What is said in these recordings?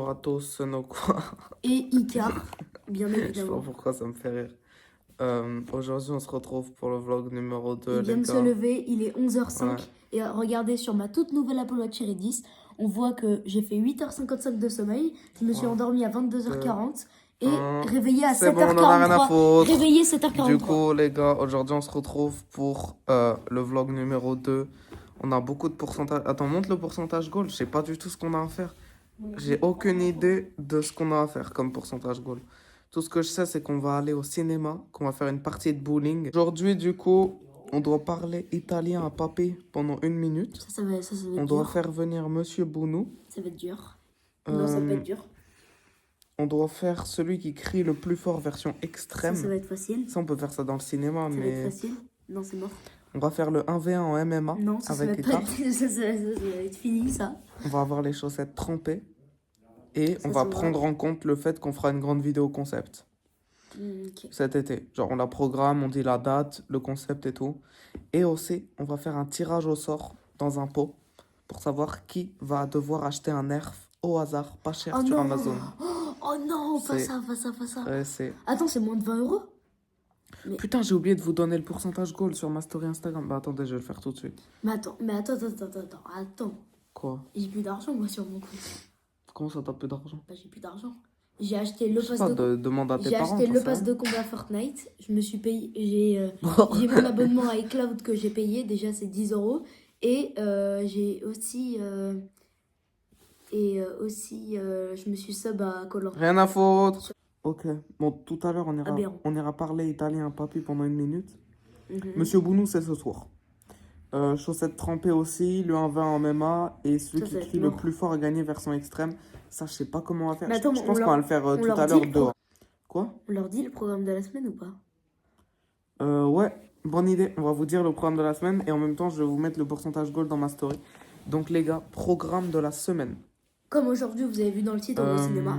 Bonjour à tous, nos quoi. Et Icar, bien Je sais pas évidemment. pourquoi ça me fait rire. Aujourd'hui, on se retrouve pour le vlog numéro 2, Il vient les de se gars. lever, il est 11h05. Ouais. Et regardez sur ma toute nouvelle Apple Watch Series 10, on voit que j'ai fait 8h55 de sommeil. Je me suis 3, endormie à 2, 22h40 et 1. réveillée à C'est bon, on en a rien à 7h43. foutre. Réveillée Du 7h43. coup, les gars, aujourd'hui, on se retrouve pour le vlog numéro 2. On a beaucoup de pourcentage. Attends, monte le pourcentage goal. Je sais pas du tout ce qu'on a à faire. J'ai aucune idée de ce qu'on a à faire comme pourcentage goal. Tout ce que je sais, c'est qu'on va aller au cinéma, qu'on va faire une partie de bowling. Aujourd'hui, du coup, on doit parler italien à papy pendant 1 minute. Ça va être On dur. doit faire venir Monsieur Bounou. Ça va être dur. Non, ça va pas être dur. On doit faire celui qui crie le plus fort version extrême. Ça va être facile. Ça, on peut faire ça dans le cinéma, Ça va mais être facile. Non, c'est mort. on va faire le 1v1 en MMA Non, ça va avec pas Icar. être... ça va être fini, ça. On va avoir les chaussettes trempées. Et Ça on va se voit. prendre en compte le fait qu'on fera une grande vidéo concept Ok. cet été. Genre, on la programme, on dit la date, le concept et tout. Et aussi, on va faire un tirage au sort dans un pot pour savoir qui va devoir acheter un nerf au hasard, pas cher Oh sur non. Amazon. Oh non, pas C'est- ça, pas ça, pas ça. Ouais, c'est... Attends, c'est moins de 20 euros? Putain, j'ai oublié de vous donner le pourcentage goal sur ma story Instagram. Bah attendez, je vais le faire tout de suite. Mais attends. Quoi? J'ai plus d'argent, moi, sur mon compte. Comment ça, t'as peu d'argent? Bah, j'ai plus d'argent. J'ai acheté le Je sais pass pas, de... demande à tes J'ai parents. acheté j'en le sais pass rien. de combat Fortnite. Je me suis payé... J'ai mon abonnement à iCloud que j'ai payé. Déjà, c'est 10 euros. Et j'ai aussi... je me suis sub à Koh-Lanta. Rien à foutre. Ok. Bon, tout à l'heure, Aberrant. on ira parler italien à papy pendant 1 minute. Mhm. Monsieur Bounou, c'est ce soir. Chaussettes trempées aussi, le 1-20 en MMA. Et celui Ça, qui ça va être crie le mort. plus fort a gagné version extrême. Ça, je sais pas comment on va faire. Mais attends, je on pense qu'on leur- va le faire on tout leur à dit l'heure le dehors. Quoi? On leur dit le programme de la semaine ou pas? Ouais, bonne idée. On va vous dire le programme de la semaine. Et en même temps, je vais vous mettre le pourcentage goal dans ma story. Donc, les gars, programme de la semaine. Comme aujourd'hui, vous avez vu dans le titre, on va au cinéma.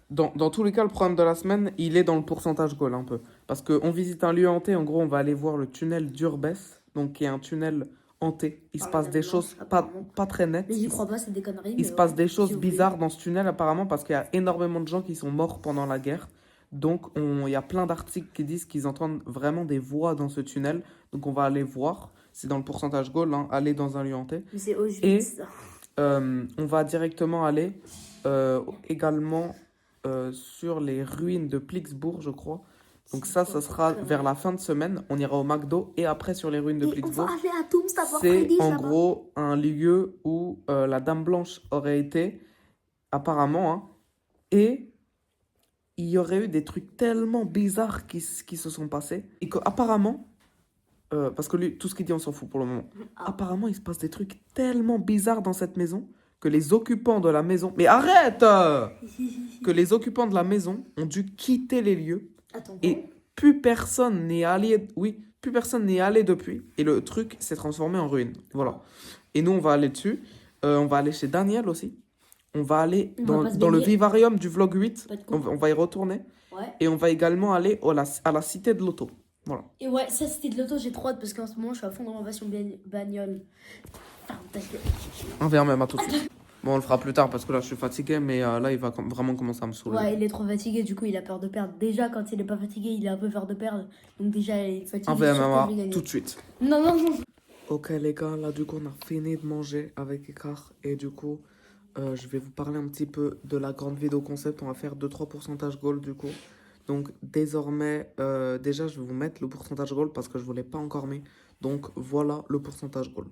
Dans tous les cas, le programme de la semaine, il est dans le pourcentage goal un peu. Parce qu'on visite un lieu hanté, en gros, on va aller voir le tunnel d'Urbès, donc qui est un tunnel hanté. Il se Ah, passe la des Blanche, choses apparemment. pas très nettes. Mais j'y crois pas, c'est des conneries. Il mais se passe ouais, des si choses vous voulez. bizarres dans ce tunnel apparemment parce qu'il y a énormément de gens qui sont morts pendant la guerre. Donc il y a plein d'articles qui disent qu'ils entendent vraiment des voix dans ce tunnel. Donc on va aller voir. C'est dans le pourcentage goal, hein, aller dans un lieu hanté. Mais c'est Auschwitz, Et- ça. On va directement aller également sur les ruines de Plixbourg, je crois. Donc ça sera vers la fin de semaine. On ira au McDo et après sur les ruines de Et on Plixbourg. va aller à Tombstone C'est Fridays en là-bas. gros un lieu où la Dame Blanche aurait été, apparemment, hein, et il y aurait eu des trucs tellement bizarres qui se sont passés, et qu'apparemment, parce que lui, tout ce qu'il dit, on s'en fout pour le moment, Ah. apparemment, il se passe des trucs tellement bizarres dans cette maison que les occupants de la maison... Mais arrête Que les occupants de la maison ont dû quitter les lieux, Attends, et plus personne n'est allé... Oui, plus personne n'est allé depuis, et le truc s'est transformé en ruine. Voilà. Et nous, on va aller dessus. On va aller chez Daniel aussi. On va aller On va pas se dans le baigner. vivarium du vlog 8. Pas de con. On va y retourner. Ouais. Et on va également aller à la cité de l'auto. Voilà. Et ouais, ça c'était de l'auto, j'ai trop hâte parce qu'en ce moment je suis à fond dans l'innovation bagnole. Putain, ta gueule. On verra même à tout de suite. Bon, on le fera plus tard parce que là, je suis fatigué. Mais là, il va vraiment commencer à me saouler. Ouais, il est trop fatigué, du coup il a peur de perdre. Déjà, quand il est pas fatigué, il a un peu peur de perdre. Donc, déjà, il est fatigué. Un je suis sûre que je vais VMA gagner. tout de suite. Non. Ok, les gars, là, du coup, on a fini de manger avec Icar. Et du coup, je vais vous parler un petit peu de la grande vidéo concept. On va faire 2-3 pourcentages goal, du coup. Donc, désormais, déjà, je vais vous mettre le pourcentage goal parce que je ne vous l'ai pas encore mis. Donc, voilà le pourcentage goal.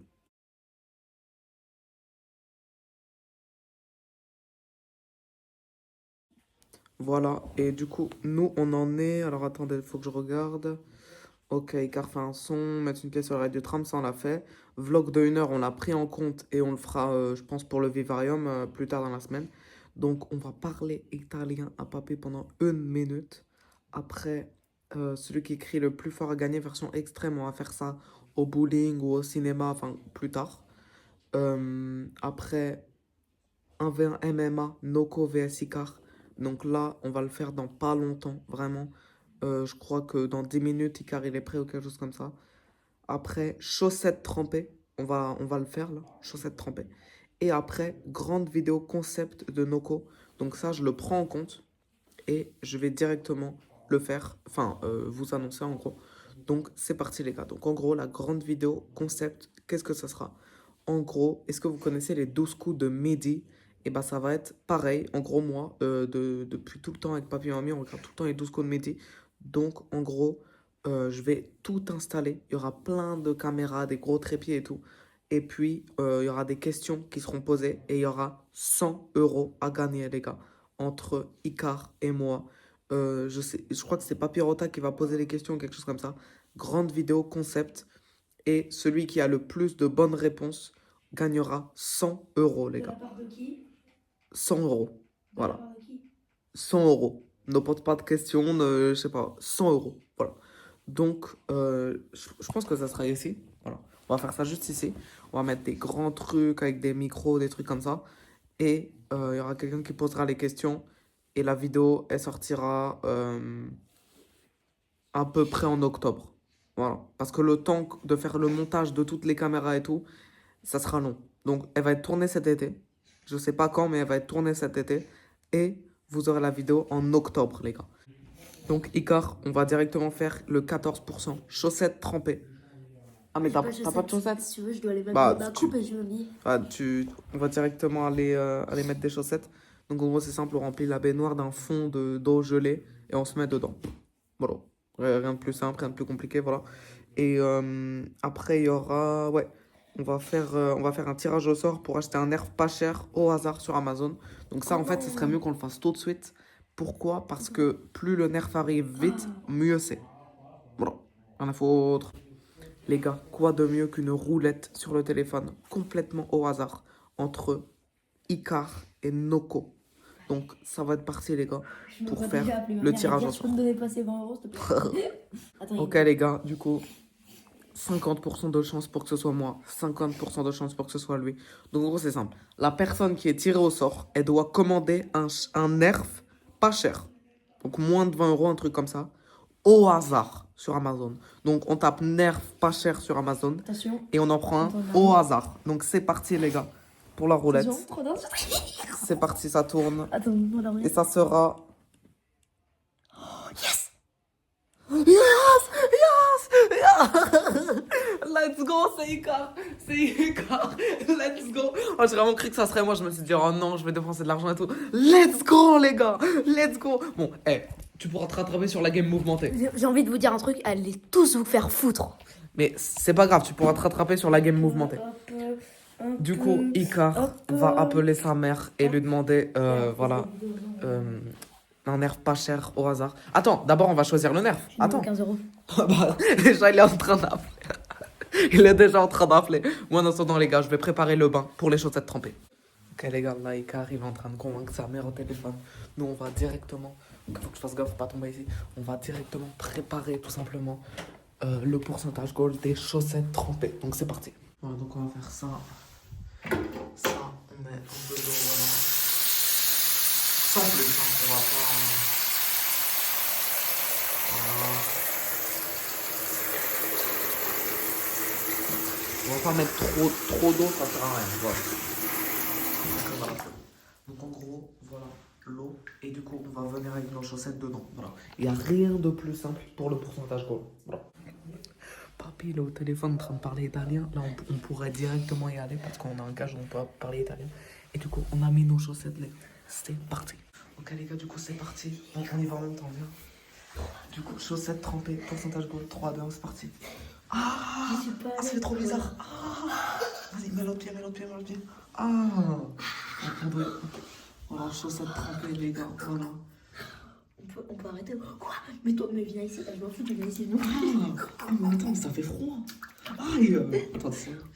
Voilà, et du coup, nous, on en est... Alors, attendez, il faut que je regarde. Ok, Icar fait un son, mettre une pièce sur le rail du tram, ça on l'a fait. Vlog de 1 heure, on l'a pris en compte et on le fera, je pense, pour le vivarium plus tard dans la semaine. Donc, on va parler italien à papy pendant 1 minute. Après, celui qui crie le plus fort à gagner, version extrême, on va faire ça au bowling ou au cinéma, enfin, plus tard. Après, 1v1 MMA, Noko vs Icar. Donc là, on va le faire dans pas longtemps, vraiment. Je crois que dans 10 minutes, Icar il est prêt ou quelque chose comme ça. Après, chaussettes trempées. On va le faire là, chaussettes trempées. Et après, grande vidéo concept de Noko. Donc ça, je le prends en compte et je vais directement le faire, enfin, vous annoncer en gros. Donc c'est parti les gars. Donc en gros, la grande vidéo concept, qu'est-ce que ça sera? En gros, est-ce que vous connaissez les 12 coups de Mehdi? Et bah ça va être pareil. En gros, moi, depuis tout le temps avec papy et mamie, on regarde tout le temps les 12 coups de Mehdi. Donc en gros, je vais tout installer. Il y aura plein de caméras, des gros trépieds et tout. Et puis, il y aura des questions qui seront posées et il y aura 100 euros à gagner, les gars, entre Icar et moi. Je crois que c'est Papyrota qui va poser les questions, quelque chose comme ça. Grande vidéo concept. Et celui qui a le plus de bonnes réponses gagnera 100 euros, les De la gars. part de qui? 100 euros. De la Voilà. part de qui? 100 euros. Ne pose pas de questions, je sais pas. 100 euros. Voilà. Donc, je pense que ça sera ici. Voilà. On va faire ça juste ici. On va mettre des grands trucs avec des micros, des trucs comme ça. Et il y aura quelqu'un qui posera les questions. Et la vidéo, elle sortira à peu près en octobre. Voilà. Parce que le temps de faire le montage de toutes les caméras et tout, ça sera long. Donc, elle va être tournée cet été. Je sais pas quand, mais elle va être tournée cet été. Et vous aurez la vidéo en octobre, les gars. Donc, Icar, on va directement faire le 14%. Chaussettes trempées. Ah, mais J'ai t'as pas de chaussettes? Si tu veux, je dois les mettre Bah, dans ma tu, coupe et je m'habille. ah, on va directement aller mettre des chaussettes. Donc, en gros, c'est simple, on remplit la baignoire d'un fond d'eau gelée et on se met dedans. Voilà. Rien de plus simple, rien de plus compliqué, voilà. Et après, il y aura... Ouais, on va faire un tirage au sort pour acheter un nerf pas cher au hasard sur Amazon. Donc ça, Oh en fait, ce serait non. mieux qu'on le fasse tout de suite. Pourquoi? Parce que plus le nerf arrive vite, mieux c'est. Voilà. Rien à foutre. Les gars, quoi de mieux qu'une roulette sur le téléphone, complètement au hasard, entre Icar et Noko. Donc ça va être parti, les gars, Je me pour vois faire déjà appeler ma le mère et tirage dire au je peux sort. me donner passer 20 euros, s'il te plaît. Attends, Ok les gars, du coup, 50% de chance pour que ce soit moi, 50% de chance pour que ce soit lui. Donc en gros c'est simple, la personne qui est tirée au sort, elle doit commander un nerf pas cher. Donc moins de 20 euros, un truc comme ça, au hasard sur Amazon. Donc on tape nerf pas cher sur Amazon Attention. et on en prend un Attends, au hasard. Donc c'est parti les gars, pour la roulette. Attention, trop dangereux. C'est parti, ça tourne. Attends, moi la Et roulette. ça sera... Yes! Yes! Yes! Yes! Let's go, c'est Icar! C'est Icar! Let's go! Oh, j'ai vraiment cru que ça serait moi. Je me suis dit, oh non, je vais dépenser de l'argent et tout. Let's go, les gars! Let's go! Bon, tu pourras te rattraper sur la game mouvementée. J'ai envie de vous dire un truc, allez tous vous faire foutre. Mais c'est pas grave, tu pourras te rattraper sur la game mouvementée. Du coup, Icar va appeler sa mère et lui demander, voilà, un nerf pas cher au hasard. Attends, d'abord on va choisir le nerf. Attends. 15 euros. Bah, déjà, il est en train d'appeler. Il est déjà en train d'appeler. Moi, en attendant, les gars, je vais préparer le bain pour les chaussettes trempées. Ok, les gars, là, Icar, il est en train de convaincre sa mère au téléphone. Nous, on va directement. Il faut que je fasse gaffe, faut pas tomber ici. On va directement préparer, tout simplement, le pourcentage gold des chaussettes trempées. Donc, c'est parti. Voilà, donc on va faire ça. Ça, on met un peu d'eau, voilà. Sans plus, hein, on va pas. Voilà. On va pas mettre trop d'eau, ça sert à rien. Voilà. Voilà. Donc en gros, voilà l'eau. Et du coup, on va venir avec nos chaussettes dedans. Voilà. Il n'y a rien de plus simple pour le pourcentage gold. Voilà. Papy, il est au téléphone en train de parler italien. Là, on pourrait directement y aller parce qu'on a un gage où on peut parler italien. Et du coup, on a mis nos chaussettes, les gars. C'est parti. Ok, les gars, du coup, c'est parti. On y va en même temps, viens. Du coup, chaussettes trempées, pourcentage gold, 3, 2, 1, c'est parti. Ah, ça fait trop bizarre. Ah, vas-y, mets l'autre pied, mets l'autre pied, mets l'autre pied. Ah, voilà, chaussettes trempées, les gars, voilà. On peut arrêter. Quoi? Mais toi, mais viens ici. Je m'en fous, tu viens ici. Non. Ah, mais attends, ça fait froid. Aïe. Attends,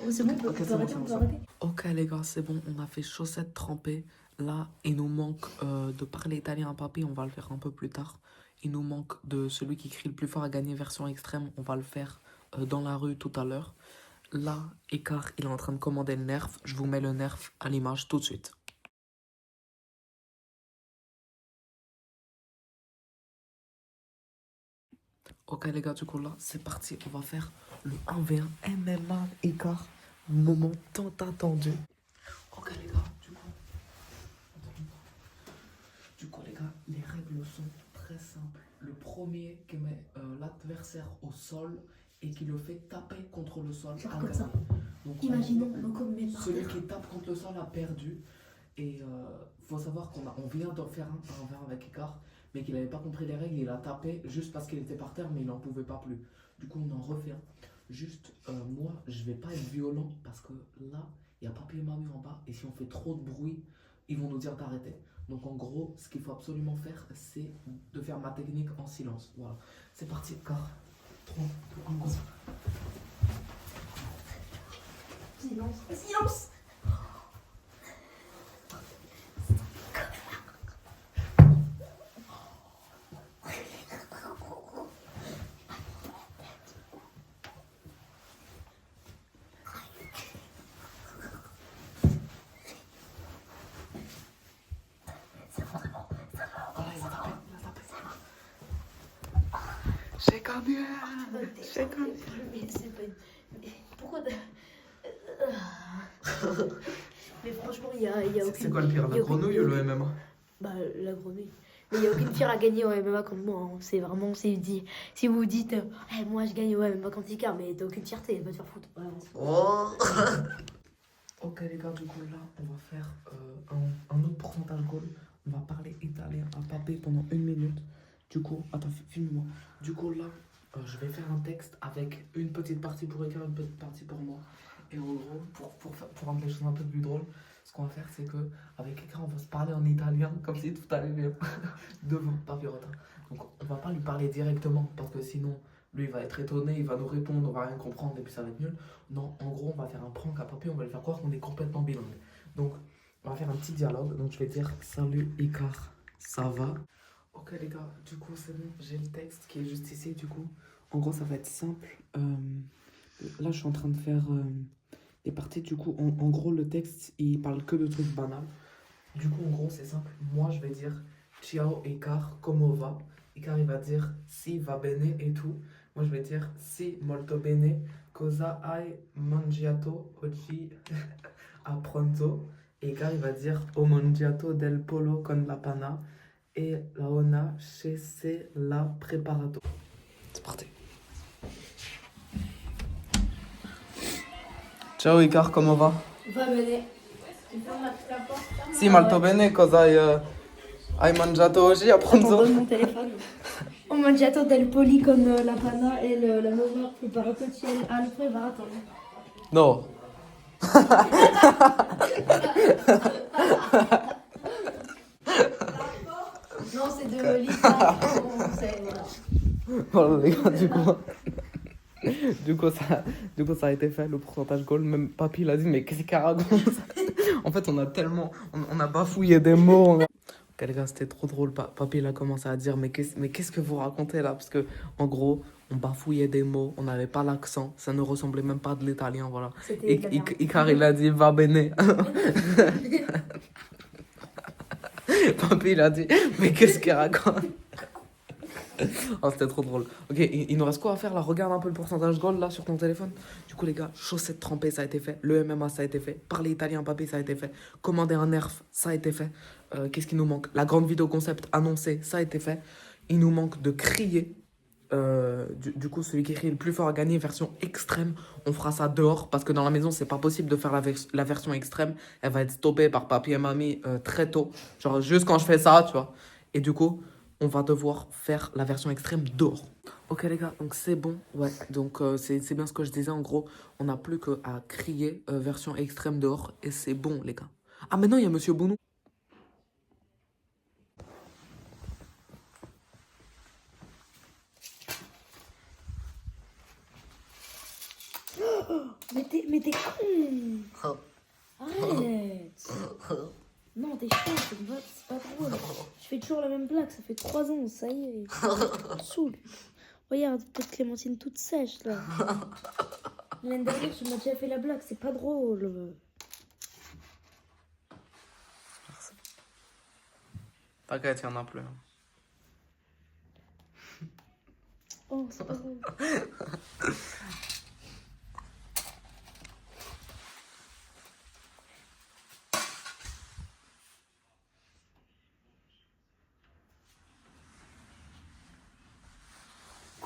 Oh, c'est bon, Ok, on c'est peut bon, arrêter, c'est on bon, peut c'est arrêter. Ok les gars, c'est bon, on a fait chaussettes trempées. Là, il nous manque de parler italien à papy, on va le faire un peu plus tard. Il nous manque de celui qui crie le plus fort à gagner version extrême, on va le faire dans la rue tout à l'heure. Là, Icar, il est en train de commander le nerf. Je vous mets le nerf à l'image tout de suite. Ok les gars, du coup là, c'est parti. On va faire le 1v1 MMA Icar. Moment tant attendu. Ok Les règles sont très simples. Le premier qui met l'adversaire au sol et qui le fait taper contre le sol Genre a comme gagné. ça. Donc, Imaginons, donc on met par celui terre. qui tape contre le sol a perdu. Et faut savoir on vient de faire un verre avec Icar, mais qu'il n'avait pas compris les règles. Il a tapé juste parce qu'il était par terre, mais il n'en pouvait pas plus. Du coup, on en refait un. Juste, moi, je vais pas être violent parce que là, il y a papier et mamie en bas. Et si on fait trop de bruit, ils vont nous dire d'arrêter. Donc, en gros, ce qu'il faut absolument faire, c'est de faire ma technique en silence. Voilà. C'est parti, Icar. 3, 2, 1, go. Silence. Silence. J'ai gagné. J'ai gagné. Mais c'est pas... mais pourquoi... Mais franchement, il y a aucune... C'est quoi le pire, il y la a aucune- grenouille ou le MMA? Bah, la grenouille. Mais il n'y a aucune fille à gagner au MMA contre moi. Hein. C'est vraiment... Si vous dites, eh, moi je gagne au MMA contre Icar, mais t'as aucune fierté, va te faire foutre. Voilà, Oh. Ok les gars, du coup là, on va faire un autre pourcentage goal. On va parler italien à Papé pendant 1 minute. Du coup, attends, filme-moi. Du coup là, je vais faire un texte avec une petite partie pour Icar, une petite partie pour moi. Et en gros, pour rendre les choses un peu plus drôles, ce qu'on va faire, c'est que avec Icar, on va se parler en italien, comme si tout allait bien, devant Papy Rotin. Donc on va pas lui parler directement, parce que sinon, lui il va être étonné, il va nous répondre, on va rien comprendre et puis ça va être nul. Non, en gros, on va faire un prank à Papy, on va lui faire croire qu'on est complètement bilingue. Donc, on va faire un petit dialogue. Donc, je vais dire salut Icar, ça va? Ok, les gars, du coup, c'est bon, j'ai le texte qui est juste ici. Du coup, en gros, ça va être simple. Là, je suis en train de faire des parties. Du coup, en gros, le texte il parle que de trucs banals. Du coup, en gros, c'est simple. Moi, je vais dire ciao Icar, come va? Icar, il va dire si va bene et tout. Moi, je vais dire si molto bene. Cosa hai mangiato oggi a pronto? Et Icar, il va dire ho mangiato del pollo con la panna e la ona se la preparato. C'est parti. Ciao Icar, come va? Va bene. Tu fermes la porte. Si molto bene, cosa hai mangiato oggi a Attends, pronto? donne mon téléphone. Ho mangiato del poli con la panna e la nuova preparato al preparato. No. Non, c'est de l'Italie français, voilà. Voilà les gars, du coup, ça a été fait, le pourcentage goal. Même Papy l'a dit, mais qu'est-ce qu'il raconte? En fait, on a tellement... On a bafouillé des mots. Ok les gars, c'était trop drôle. Papy il a commencé à dire, mais qu'est-ce que vous racontez là? Parce que, en gros, on bafouillait des mots, on n'avait pas l'accent, ça ne ressemblait même pas de l'italien, voilà. C'était de la merde. Icar, il a dit, va bene. Papy, il a dit, mais qu'est-ce qu'il raconte? Oh, c'était trop drôle. Ok, il nous reste quoi à faire là? Regarde un peu le pourcentage goal là sur ton téléphone. Du coup, les gars, chaussettes trempées, ça a été fait. Le MMA, ça a été fait. Parler italien, Papy, ça a été fait. Commander un nerf, ça a été fait. Qu'est-ce qui nous manque? La grande vidéo concept annoncée, ça a été fait. Il nous manque de crier. Du coup, celui qui crie le plus fort a gagné. Version extrême, on fera ça dehors parce que dans la maison, c'est pas possible de faire la version extrême. Elle va être stoppée par Papy et Mamie très tôt. Genre, juste quand je fais ça, tu vois. Et du coup, on va devoir faire la version extrême dehors. Ok les gars, donc c'est bon, ouais, donc c'est bien ce que je disais, en gros, on n'a plus qu'à crier version extrême dehors, et c'est bon les gars. Ah maintenant il y a Monsieur Bounou. Mais t'es con. Arrête. Non, t'es chiant, c'est pas drôle. Je fais toujours la même blague, ça fait 3 ans, ça y est. Ça me saoule. Regarde, peut-être Clémentine toute sèche là. L'année dernière, tu m'as déjà fait la blague, c'est pas drôle. T'inquiète, il y en a plus. Oh, c'est pas drôle.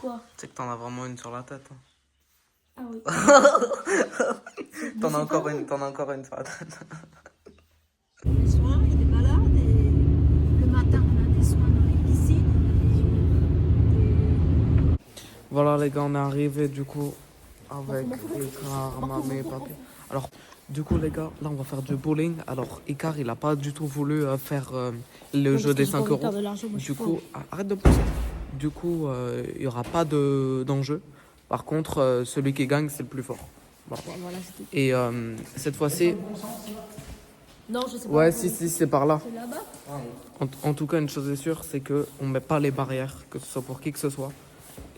Quoi? Tu sais que t'en as vraiment une sur la tête. Hein. Ah oui. T'en as encore une sur la tête. Les soins et des balades. Et le matin, on a des soins dans les piscines. Voilà les gars, on est arrivé du coup avec Icar, Mamé, Papy. Alors, du coup les gars, là on va faire du bowling. Alors, Icar il a pas du tout voulu faire le jeu des 5 euros. Du coup, arrête de pousser. Du coup, il y aura pas d'enjeu. Par contre, celui qui gagne, c'est le plus fort. Voilà. Voilà, c'est tout. Et cette fois-ci, Non, je sais pas. ouais, si, c'est par là. C'est là-bas? En tout cas, une chose est sûre, c'est qu'on met pas les barrières, que ce soit pour qui que ce soit.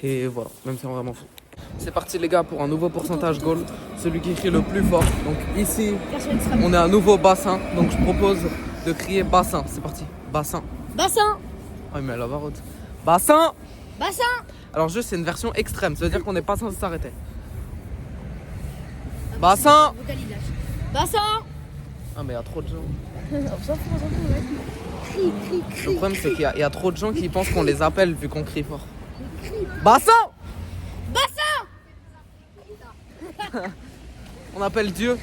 Et voilà, même si on vraiment fou. C'est parti les gars pour un nouveau pourcentage goal. Celui qui crie le plus fort. Donc ici, on est à nouveau bassin. Donc je propose de crier bassin. C'est parti. Bassin. Bassin! Ouais mais la barotte. Bassin! Bassin! Alors juste c'est une version extrême. Ça veut dire qu'on n'est pas censé s'arrêter. Bassin! Bassin! Ah mais il y a trop de gens. On s'en fout, ouais. Crie, crie, Le crie. problème c'est qu'il y a trop de gens qui pensent qu'on les appelle vu qu'on crie fort. Bassin! Bassin! On appelle Dieu.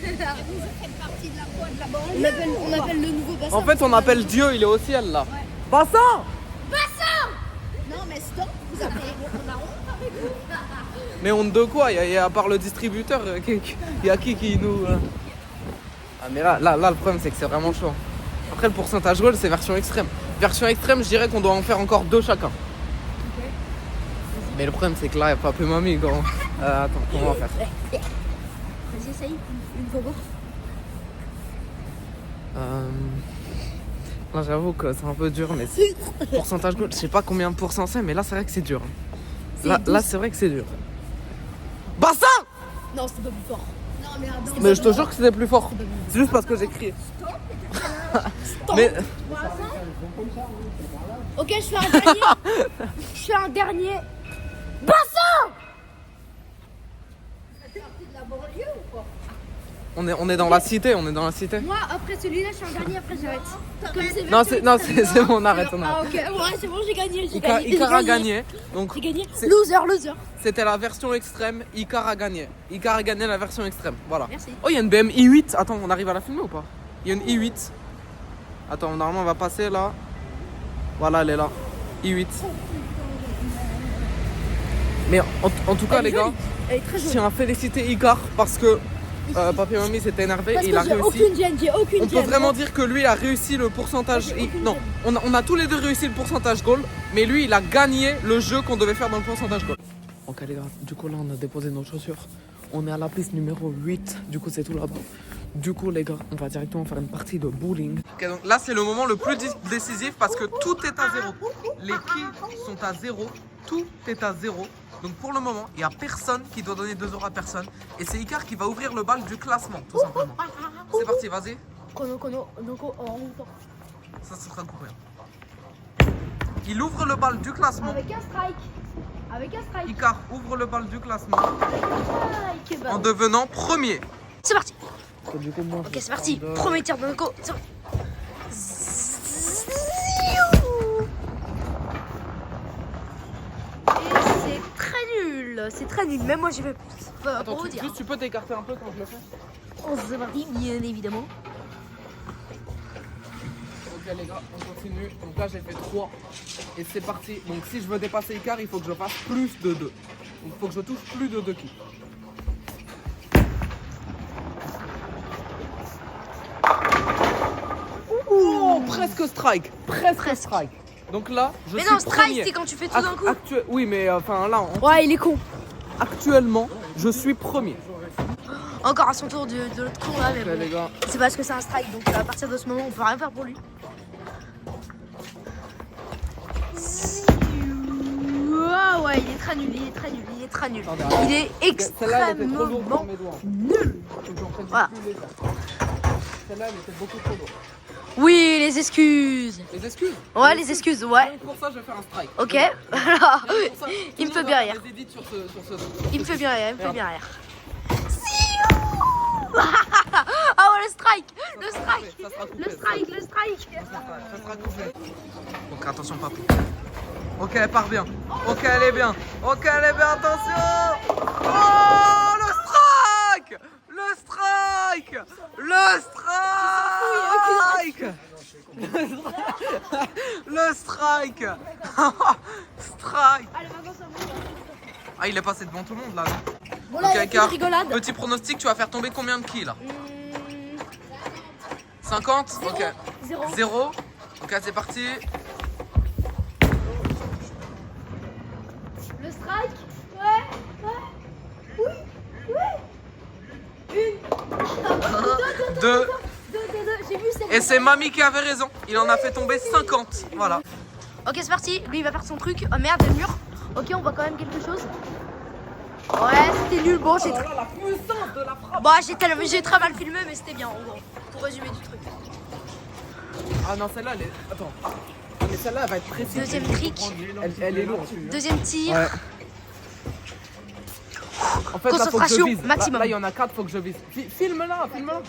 On appelle le nouveau bassin. En fait on appelle Dieu, il est au ciel là. Bassin! Non, mais stop, vous avez on a honte avec vous. Mais honte de quoi? Il y a à part le distributeur, il y a qui nous... Ah mais là le problème c'est que c'est vraiment chaud. Après le pourcentage goal c'est version extrême. Version extrême je dirais qu'on doit en faire encore 2 chacun. Mais le problème c'est que là il n'y a pas peu mamie gros. Attends, comment on va faire? Vas-y, essaye, une fois voir. Là j'avoue que c'est un peu dur mais pourcentage goal, je sais pas combien de pourcents c'est mais là c'est vrai que c'est dur. Là c'est vrai que c'est dur. Bassin! Non, c'était pas plus fort. Non, mais attends. Mais je te jure que c'était plus fort. C'est juste parce que j'ai crié. Mais Ok, je fais un dernier. Je fais un dernier. Bassin! C'est parti de la banlieue ou quoi? on est dans la cité, on est dans la cité. Moi, après celui-là, je fais un dernier, après j'arrête. Non, c'est bon, on arrête, on Ah, arrête. ok, ouais, c'est bon, j'ai gagné. Icar a gagné. Donc J'ai gagné. c'est- Loser. c'était la version extrême, Icar a gagné. Icar a gagné la version extrême, voilà. Merci. Oh, il y a une BM i8. Attends, on arrive à la filmer ou pas? Il y a une i8. Attends, normalement on va passer là. Voilà, elle est là. i8. Mais en tout cas, les gars, Elle est très je jolie. tiens à féliciter Icar parce que Papy et Mamie s'étaient énervés Parce et que il a j'ai réussi. aucune gêne, j'ai aucune On peut gêne. vraiment dire que lui a réussi le pourcentage. J'ai aucune Non, on a tous les deux réussi le pourcentage goal, mais lui il a gagné le jeu qu'on devait faire dans le pourcentage goal. Ok les gars, du coup là on a déposé nos chaussures. On est à la piste numéro 8, du coup c'est tout là-bas. Du coup les gars, on va directement faire une partie de bowling. Ok, donc là c'est le moment le plus décisif parce que tout est à 0. Les quilles sont à 0, tout est à 0. Donc pour le moment, il n'y a personne qui doit donner 2 euros à personne. Et c'est Icar qui va ouvrir le bal du classement, tout simplement. C'est parti, vas-y. Ça sera coupé. Il ouvre le bal du classement. Avec un strike. Icar ouvre le bal du classement Strike. en devenant premier. C'est parti. Du coup, moi, Ok, c'est parti. Premier tir de Nico. C'est parti. Et c'est très nul. C'est très nul. Même moi, j'ai fait Attends, pour vous dire. juste tu peux t'écarter un peu quand je le fais. Oh, c'est parti, bien évidemment. Ok les gars, on continue. Donc là j'ai fait 3 et c'est parti. Donc si je veux dépasser Icar, il faut que je fasse plus de 2. Donc il faut que je touche plus de 2 kills. Oh, presque strike. Presque strike. Donc là, je Mais suis non, strike, premier. c'est quand tu fais tout d'un coup. Oui, mais enfin là, Ouais, il est con. actuellement, je suis premier. Encore à son tour de l'autre con là, mais Ok bon. les gars. C'est parce que c'est un strike, donc à partir de ce moment, on peut rien faire pour lui. Ah ouais, il est très nul, il est très nul, il est très nul. Attendez, Il est Celle-là, elle était trop lourde pour extrêmement mes doigts. nul. Faut que j'en prenne Voilà. plus légère. Celle-là, elle était beaucoup trop lourde. Oui, les excuses. Les excuses. Ouais, les excuses, ouais. Donc pour ça, je vais faire un strike. Ok, voilà. Pour ça, Il me tout le fait bien monde rire. a des édits sur ce Il me fait bien rire, il me fait Merde. bien rire. Ah ouais, le strike. Le strike. Ça sera coupé. Le strike, le strike. Ça sera coupé. Donc attention, papy. Ok, elle part bien. Ok, elle est bien. Ok, elle est bien, attention. Oh, le strike. Le strike. Le strike. Le strike. Strike. Allez, maintenant ça va. Ah, il est passé devant tout le monde là. Bon, là, il y a plus de Car, rigolade. petit pronostic, tu vas faire tomber combien de kills là? 50? Ok. 0. 0. Ok, c'est parti. Le strike. Ouais. Oui. Une. 2. J'ai vu c'est. Et c'est Mamie qui avait raison. Il en a fait tomber 50. Voilà. Ok, c'est parti. Lui, il va faire son truc. Oh merde, il y a le mur. Ok, on voit quand même quelque chose. Ouais, c'était nul. Bon, j'ai. La puissance de la frappe. Bon, j'ai très mal filmé, mais c'était bien en gros. Pour résumer du truc. Ah non, celle-là, elle est. Attends. Ah, mais celle-là, elle va être précise. Deuxième trick. Elle est lourde. Deuxième tir. Ouais. En fait, là, faut que je Concentration vise. maximum. Là, il y en a 4, faut que je vise. Filme-la, filme-la.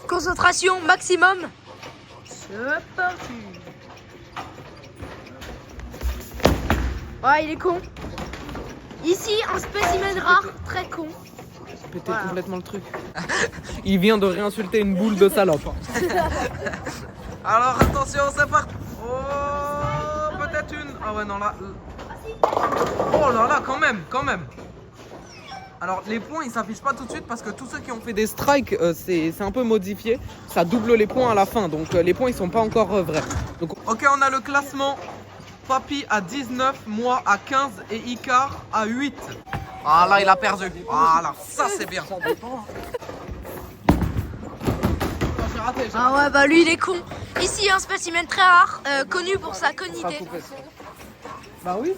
Concentration maximum. C'est parti. Ouais, il est con. Ici, un spécimen rare, très con. Péter Voilà. complètement le truc. Il vient de réinsulter une boule de salope. Alors attention, c'est parti. Oh, peut-être une. Ah ouais, non, là. Oh là là, quand même. Alors les points ils s'affichent pas tout de suite parce que tous ceux qui ont fait des strikes c'est un peu modifié. Ça double les points à la fin donc les points ils sont pas encore vrais. Donc, ok, on a le classement. Papy à 19, moi à 15 et Icar à 8. Ah là il a perdu. Voilà, ça c'est bien. J'ai raté. Ah ouais, bah lui, il est con. Ici, un spécimen très rare, connu pour sa conité. Bah oui.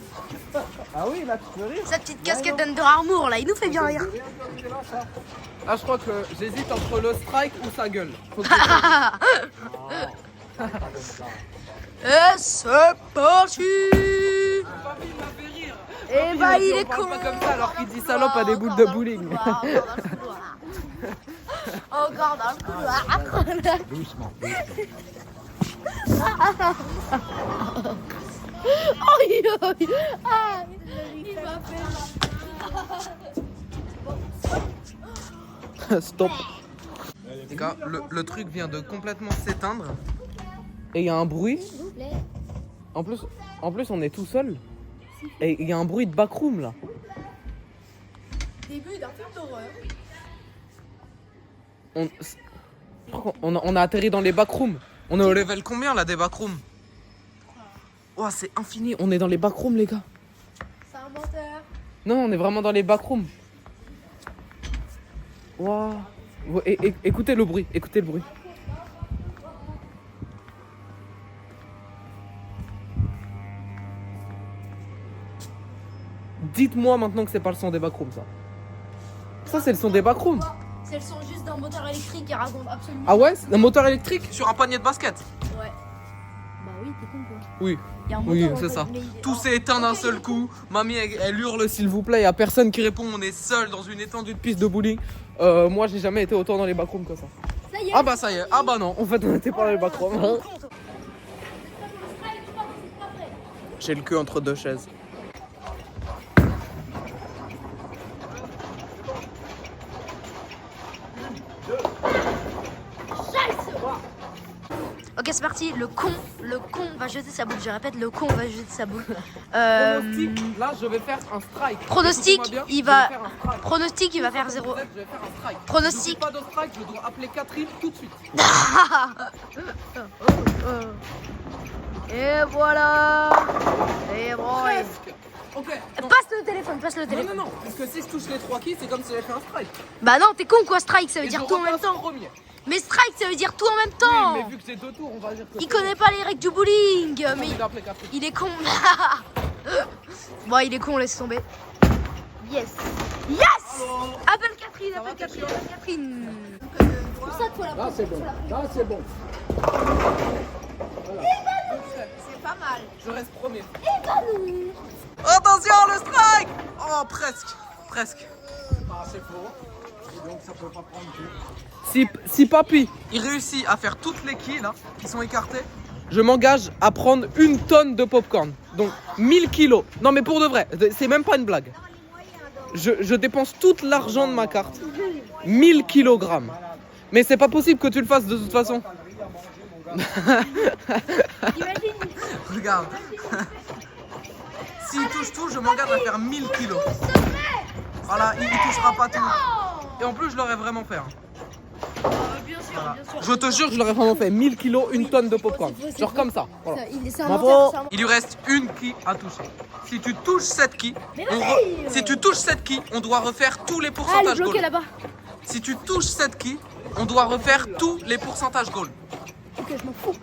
Ah oui, là tu peux rire. Sa petite casquette d'Under Armour, là, il nous fait bien rire. Ah, je crois que j'hésite entre le strike ou sa gueule. Faut que Et c'est parti. Papy, il m'a fait rire. Et bah, il est parle con. pas comme ça alors qu'il dit salope à des boules de bowling. Encore dans le couloir. Doucement. Ah, il m'a fait. Stop. Les gars, le truc vient de complètement s'éteindre. Et il y a un bruit. En plus, on est tout seul. Et il y a un bruit de backroom là. Début d'un film d'horreur. On a atterri dans les backrooms. On est au level combien là des backrooms? Oh, c'est infini. On est dans les backrooms, les gars. C'est un menteur. Non, on est vraiment dans les backrooms. Waouh. Écoutez le bruit. Écoutez le bruit. Dites-moi maintenant que c'est pas le son des backrooms, ça. Ça, c'est le son des backrooms. C'est le son juste d'un moteur électrique qui raconte absolument. Ah ouais? Un moteur électrique sur un panier de basket? Ouais. Bah oui, t'es con quoi. Oui. Il y a un Oui, moteur, c'est en fait, ça. mais il est- Tout s'est éteint d'un seul coup. Mamie, elle hurle s'il vous plaît. Il n'y a personne qui répond. On est seul dans une étendue de piste de bowling. Moi, j'ai jamais été autant dans les backrooms que ça. Ça y est. Ah bah ça y est. Ah bah non. En fait, on était pas dans les backrooms. J'ai le cul entre deux chaises. Ok, c'est parti. Le con va jeter sa boule. Je répète, le con va jeter sa boule. Pronostic, là, je vais faire un strike. Pronostic, Écoutez-moi bien, il je va. vais faire un strike. Pronostic, il va faire 0. Je vais faire un strike. Pronostic. Si je fais pas de strike, je dois appeler Catherine tout de suite. Et voilà. Et bon. Presque. Ok. Non. Passe le téléphone, passe le Non, téléphone. non, non. Parce que si je touche les 3 kills, c'est comme si j'avais fait un strike. Bah non, t'es con quoi, strike, ça veut Et dire je tout en même repasse temps. premier. Mais strike, ça veut dire tout en même temps. Oui, mais vu que j'ai 2 tours, on va dire que Il connaît pas les règles du bowling, mais Il a appelé Catherine. il est con. Bon, il est con, laisse tomber. Yes. Yes. Appelle Catherine, appelle Catherine, appelle Catherine. C'est pour ça qu'il faut la Là, c'est bon. Là, c'est bon. C'est pas mal. Je reste premier. Et Attention, le strike. Oh, presque. Presque. Ah, c'est faux. Et donc, ça peut pas prendre plus. Si Papy il réussit à faire toutes les kills là, qui sont écartées, je m'engage à prendre 1 tonne de popcorn. Donc 1000 kilos. Non mais pour de vrai, c'est même pas une blague. Je dépense tout l'argent de ma carte. 1000 kilogrammes. Mais c'est pas possible que tu le fasses de toute façon. Regarde. S'il touche tout, je m'engage à faire 1000 kilos. Voilà, il touchera pas tout. Et en plus, je l'aurais vraiment fait. Bien sûr, Voilà. bien sûr. Je te jure, je l'aurais vraiment fait. 1000 kilos, une tonne de popcorn. Genre comme ça. Voilà. C'est un Bravo. menteur, c'est un Il lui reste une qui à toucher. Si tu touches cette qui, on doit refaire tous les Ah, elle est pourcentages bloquée goal. là-bas. Si tu touches cette qui, on doit refaire tous les pourcentages goal. Ok, je m'en fous.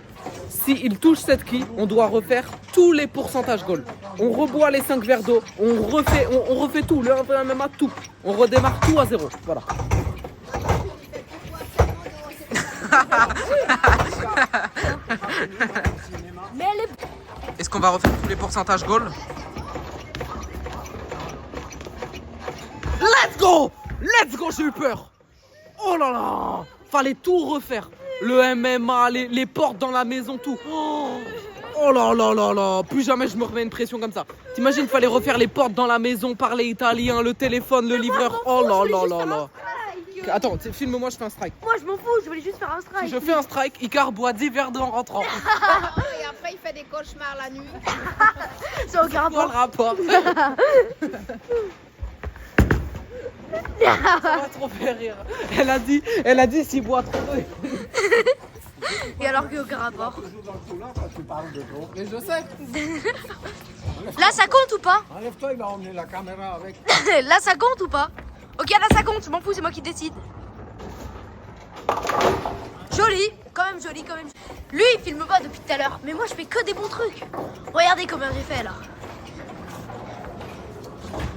S'il touche cette qui, on doit refaire tous les pourcentages goal. On reboit les 5 verres d'eau, on refait tout, le 1 MMA, tout. On redémarre tout à zéro. Voilà. Mais elle est... Est-ce qu'on va refaire tous les pourcentages goal? Let's go! Let's go, j'ai eu peur! Oh là là! Fallait tout refaire. Le MMA, les portes dans la maison, tout. Oh là là là là! Plus jamais je me remets une pression comme ça. T'imagines, fallait refaire les portes dans la maison, parler italien, le téléphone, le livreur. Oh là là là là! Attends, filme-moi, je fais un strike. Moi je m'en fous, je voulais juste faire un strike. Si je fais un strike, Icar boit 10 verres d'eau en rentrant. Et après, il fait des cauchemars la nuit. Ça n'a aucun Quoi le rapport. rapport? Ça m'a trop fait rire. Elle a dit s'il boit trop d'eau. Et alors qu'il n'y a aucun rapport. Tu parles de trop. Mais je sais. Là ça compte ou pas? Enlève-toi, il va emmener la caméra avec. Là ça compte ou pas? Ok, là ça compte, je m'en fous, c'est moi qui décide. Joli, quand même joli, quand même. Lui il filme pas depuis tout à l'heure, mais moi je fais que des bons trucs. Regardez combien j'ai fait là.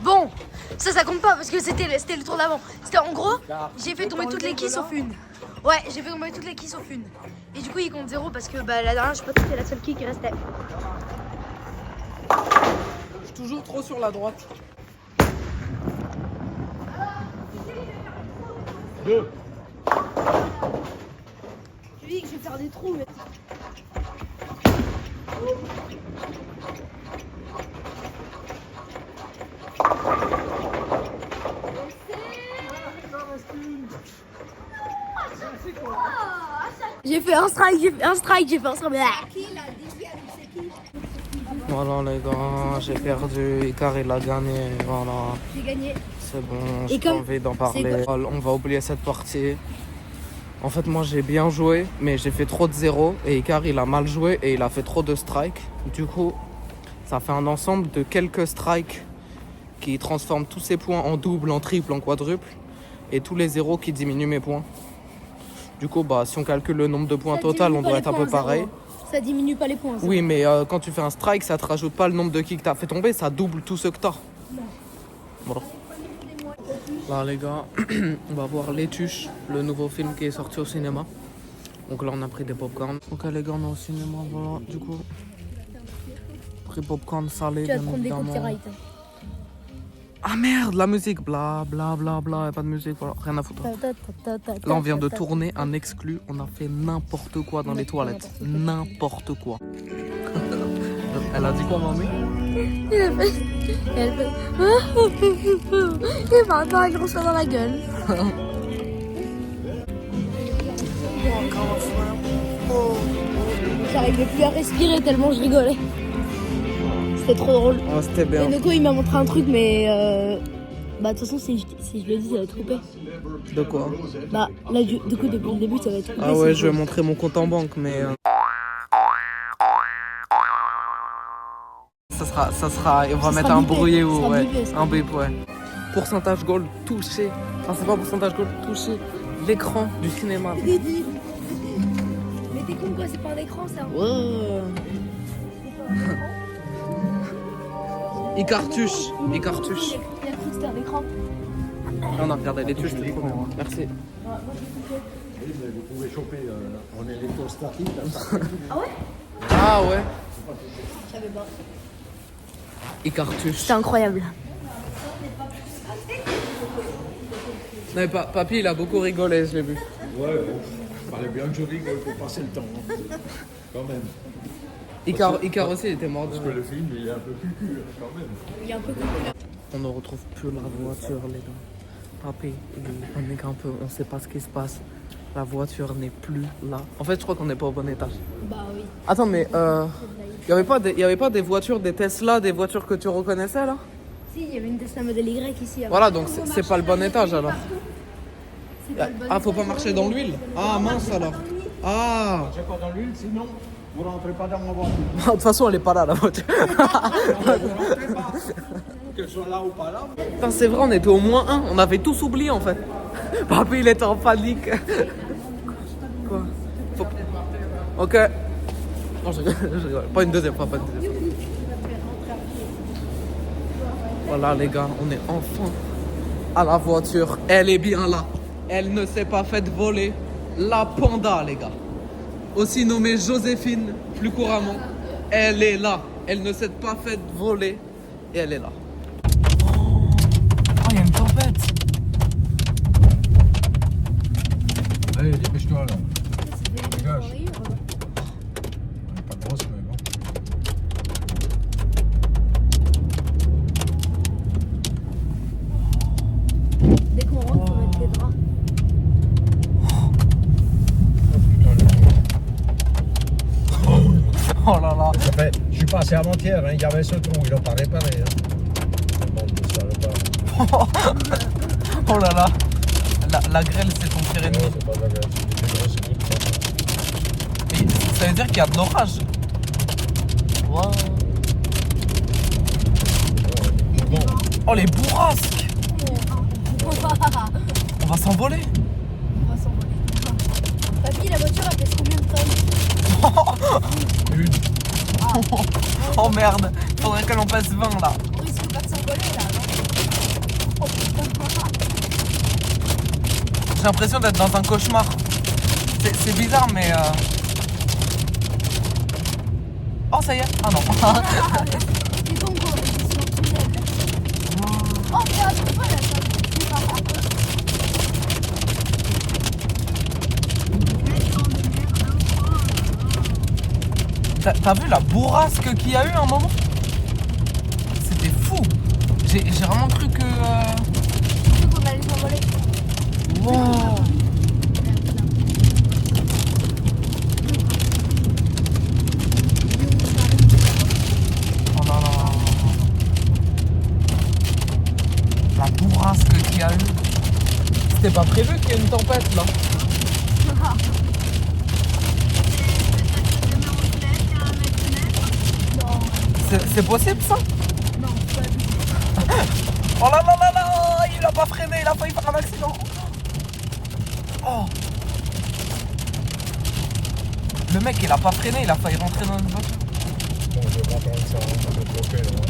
Bon, ça compte pas parce que c'était le tour d'avant. C'était en gros, j'ai fait tomber toutes les quilles sauf une. Ouais, j'ai fait tomber toutes les quilles sauf une. Et du coup il compte 0 parce que bah, la dernière, je sais pas, c'était la seule quille qui restait. Je suis toujours trop sur la droite. 2. Je dis que je vais faire des trous, mais... J'ai fait un strike, j'ai fait un strike. Voilà les gars, j'ai perdu. Icar il a gagné. Voilà. J'ai gagné. C'est bon, Et j'ai pas comme- envie d'en c'est parler. On va oublier cette partie. En fait, moi j'ai bien joué, mais j'ai fait trop de 0. Et Icar il a mal joué et il a fait trop de strikes. Du coup, ça fait un ensemble de quelques strikes qui transforment tous ses points en double, en triple, en quadruple. Et tous les 0 qui diminuent mes points. Du coup, bah, si on calcule le nombre de points total, on doit être un peu pareil. Ça diminue pas les points. Oui, mais quand tu fais un strike, ça te rajoute pas le nombre de kills que t'as fait tomber, ça double tout ce que t'as. Voilà. Là, les gars, on va voir Les Tuches, le nouveau film qui est sorti au cinéma. Donc là, on a pris des popcorn. Ok, les gars, on est au cinéma, voilà, du coup. Pris popcorn salé, Tu vas bien te prendre des évidemment. copyrights. Ah merde, la musique, bla bla bla bla, y a pas de musique, voilà, rien à foutre. Là, on vient de tourner un exclu, on a fait n'importe quoi dans les toilettes. N'importe quoi. Elle a dit quoi, mamie? Elle fait... Il va encore un gros soin dans la gueule. J'arrivais plus à respirer tellement je rigolais. C'était trop drôle. Oh, c'était Et bien. Noco il m'a montré un truc mais bah de toute façon si je le dis ça va être coupé. De quoi? Bah là du coup depuis le début ça va être coupé. Ah ouais, si je vais montrer mon compte en banque, mais... Ça sera, on va Ça mettre sera un bipé. brouillé Ça ou sera ouais, bipé, ça sera un bip, ouais. Pourcentage gold touché. Enfin, c'est pas pourcentage gold touché. L'écran du cinéma. Mais t'es con quoi, c'est pas un écran ça. Ouais. Il cartouche. Il a cru que c'était un écran. On a regardé les tuches, c'était trop bien. Merci. Oui, mais vous pouvez choper en électrostatique. Là, Ah ouais? Ah ouais. Je savais pas. Il cartouche. C'était incroyable. Non, mais papy, il a beaucoup rigolé, je l'ai vu. ouais, bon, fallait bien que je rigole pour passer le temps. Hein. Quand même. Icar aussi, il était mort de Parce que rire. le film, il est un peu cucu, quand même. Il est un peu comme On ne retrouve plus la voiture, les gars. Papy, on est un peu, on sait pas ce qui se passe. La voiture n'est plus là. En fait, je crois qu'on n'est pas au bon étage. Bah oui. Attends, mais y avait pas des voitures, des Tesla, des voitures que tu reconnaissais là? Si, il y avait une Tesla Model Y ici. Voilà, donc c'est pas le bon étage alors. C'est pas le bon Ah, faut étage. pas marcher dans l'huile? Ah, mince alors. Ah! J'ai pas dans l'huile, sinon, vous rentrez pas dans ma voiture. De toute façon, elle est pas là la voiture. Vous rentrez pas. Qu'elle soit là ou pas là. Putain, c'est vrai, on était au moins un. On avait tous oublié en fait. Papy, il était en panique. Quoi? Faut... Ok. Non, je rigole. Pas une deuxième fois, pas une deuxième fois. Voilà les gars, on est enfin à la voiture. Elle est bien là. Elle ne s'est pas faite voler. La panda, les gars. Aussi nommée Joséphine, plus couramment. Elle est là. Elle ne s'est pas faite voler. Et elle est là. Oh, il y a une tempête. Allez, dépêche-toi là. Dégage. Pas grosse, mais bon. Dès qu'on rentre, on va mettre les draps. Oh là là. Après, je suis passé avant-hier, hein, il y avait ce trou, ils l'ont pas réparé. Hein. Bon, ça va pas. Oh là là. La grêle, c'est ton pire ennemi. Non, c'est pas grave, c'est des grosses gouttes. Et ça veut dire qu'il y a de l'orage. Wow. Oh les bourrasques. On On va s'envoler. va s'envoler. Papy, la voiture, elle pèse combien de tonnes? Une. Oh merde. Faudrait que l'on passe 20 là. On risque pas de s'envoler là, non? Oh putain. J'ai l'impression d'être dans un cauchemar. C'est bizarre mais Oh ça y est. Ah non. C'est bon quoi, on est sur le tunnel. Oh merde, c'est pas la salle. T'as vu la bourrasque qu'il y a eu à un moment? C'était fou. J'ai vraiment cru que... Cru qu'on allait s'envoler. Wow. Oh là là. La bourrasque qu'il y a eu. C'était pas prévu qu'il y ait une tempête là. C'est possible ça? Non, pas du tout. Oh là là là là. Il a pas freiné, il a failli faire un accident. Oh. Le mec il a pas freiné, il a failli rentrer dans une voiture. Bon, je vais pas prendre ça, on va le bloquer là.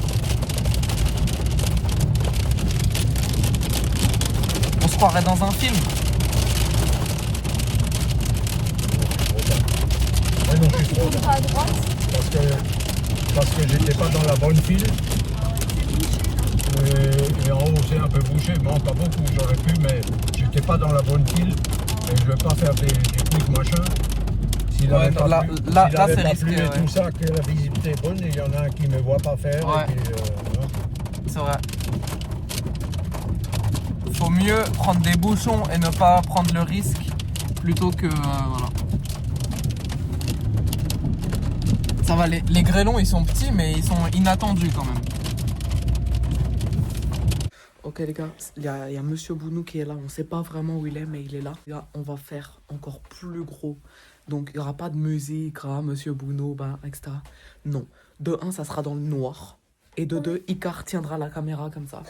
On se croirait dans un film. Mais non, je suis trop On va à droite. parce que j'étais pas dans la bonne file. Et en haut c'est un peu bouché, bon pas beaucoup, j'aurais pu, mais j'étais pas dans la bonne file. Et je vais pas faire des trucs machin. S'il Ouais, avait pas là, plu, là, s'il là, avait c'est pas risqué, plu et ouais. tout ça, que la visibilité est bonne, il y en a un qui me voit pas faire. Ouais. Et puis, C'est vrai. Faut mieux prendre des bouchons et ne pas prendre le risque plutôt que voilà. Ça va, les grêlons ils sont petits mais ils sont inattendus quand même. Ok les gars, il y a Monsieur Bounou qui est là, on sait pas vraiment où il est mais il est là. Les gars, on va faire encore plus gros. Donc il n'y aura pas de musique, ah, Monsieur Bounou, bah, etc. Non. De 1, ça sera dans le noir. Et de 2, Icar tiendra la caméra comme ça.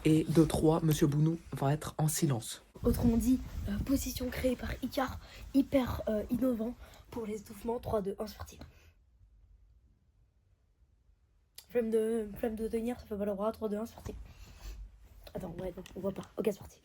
Et de 3, Monsieur Bounou va être en silence. Autrement dit, position créée par Icar, hyper innovant pour les étouffements. 3, 2, 1, c'est parti. Flemme de tenir, ça fait pas le bras. 3, 2, 1, c'est parti. Attends, ouais, non, on voit pas. Ok, c'est parti.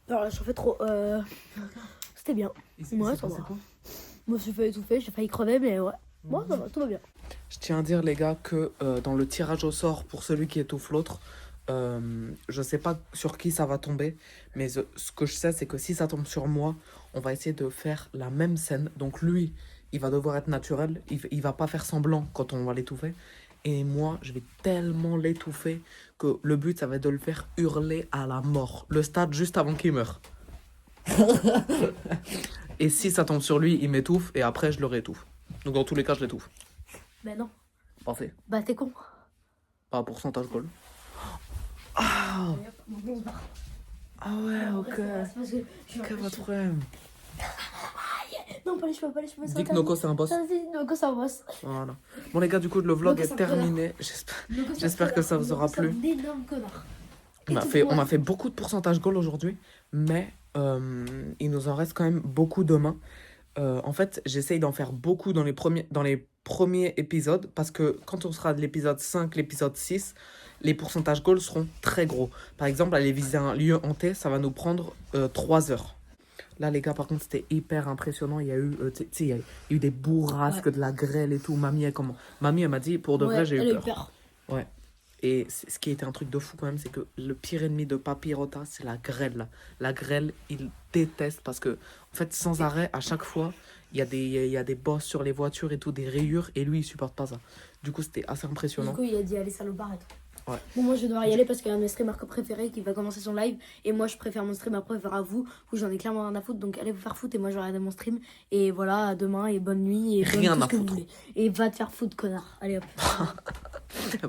Alors là, j'en fais trop. C'était bien. Ouais, ça va. Moi, j'ai failli étouffer, j'ai failli crever, mais ouais. Moi, ça va, tout va bien. Je tiens à dire, les gars, que dans le tirage au sort pour celui qui étouffe l'autre, je sais pas sur qui ça va tomber, mais ce que je sais, c'est que si ça tombe sur moi, on va essayer de faire la même scène. Donc lui, il va devoir être naturel, il va pas faire semblant quand on va l'étouffer. Et moi, je vais tellement l'étouffer que le but, ça va être de le faire hurler à la mort. Le stade juste avant qu'il meure. Et si ça tombe sur lui, il m'étouffe et après, je le réétouffe. Donc dans tous les cas, je l'étouffe. Mais non. Parfait. Bah, t'es con. Pas pourcentage goal. Ah, Maintenant, on se barre. ah ouais, ok. C'est parce que je- Quel est votre problème? Non, pas les cheveux, pas les cheveux. Dis que Noko, c'est un boss. Ça, c'est Noko, c'est un boss. Voilà. Bon, les gars, du coup, le vlog Noko, est c'est un terminé. J'espère que ça vous aura plu. C'est un énorme connard. On a fait beaucoup de pourcentage goal aujourd'hui, mais il nous en reste quand même beaucoup demain. En fait, j'essaye d'en faire beaucoup dans les premiers épisodes, parce que quand on sera de l'épisode 5, l'épisode 6, les pourcentages goals seront très gros. Par exemple, aller visiter un lieu hanté, ça va nous prendre 3 heures. Là, les gars, par contre, c'était hyper impressionnant. Il y a eu, il y a eu des bourrasques, de la grêle et tout. Mamie, elle m'a dit, pour de vrai, j'ai eu peur. Ouais. Et ce qui était un truc de fou quand même, c'est que le pire ennemi de Papyrota, c'est la grêle. La grêle, il déteste parce que, en fait, sans arrêt, à chaque fois, il y a des bosses sur les voitures et tout, des rayures, et lui, il supporte pas ça. Du coup, c'était assez impressionnant. Du coup, il a dit allez, salopard et tout. Ouais. Bon, moi, je vais devoir y aller parce qu'il y a un de mes streamers préférés qui va commencer son live. Et moi, je préfère mon streamer préféré à vous. Vous, j'en ai clairement rien à foutre. Donc, allez vous faire foutre et moi, je vais regarder mon stream. Et voilà, à demain et bonne nuit. Et Rien tout à ce que vous foutre. voulez. Et va te faire foutre, connard. Allez hop.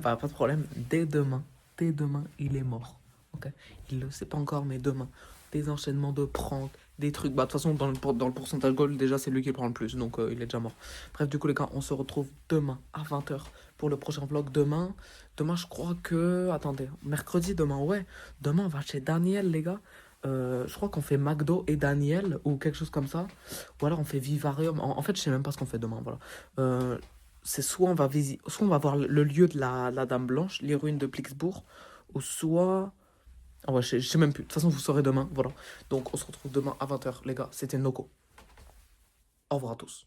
Bah, pas de problème. Dès demain, il est mort. Ok. Il le sait pas encore, mais demain, des enchaînements de pranks, des trucs. Bah, de toute façon, dans le pourcentage goal, déjà, c'est lui qui prend le plus. Donc, il est déjà mort. Bref, du coup, les gars, on se retrouve demain à 20h pour le prochain vlog. Demain, je crois que. Attendez, mercredi, demain, ouais. Demain, on va chez Daniel, les gars. Je crois qu'on fait McDo et Daniel ou quelque chose comme ça. Ou alors on fait Vivarium. En fait, je sais même pas ce qu'on fait demain. Voilà. C'est soit on va voir le lieu de la Dame Blanche, les ruines de Plixbourg, ou soit. Ah ouais, je sais même plus. De toute façon, vous saurez demain. Voilà. Donc, on se retrouve demain à 20h, les gars. C'était Noko. Au revoir à tous.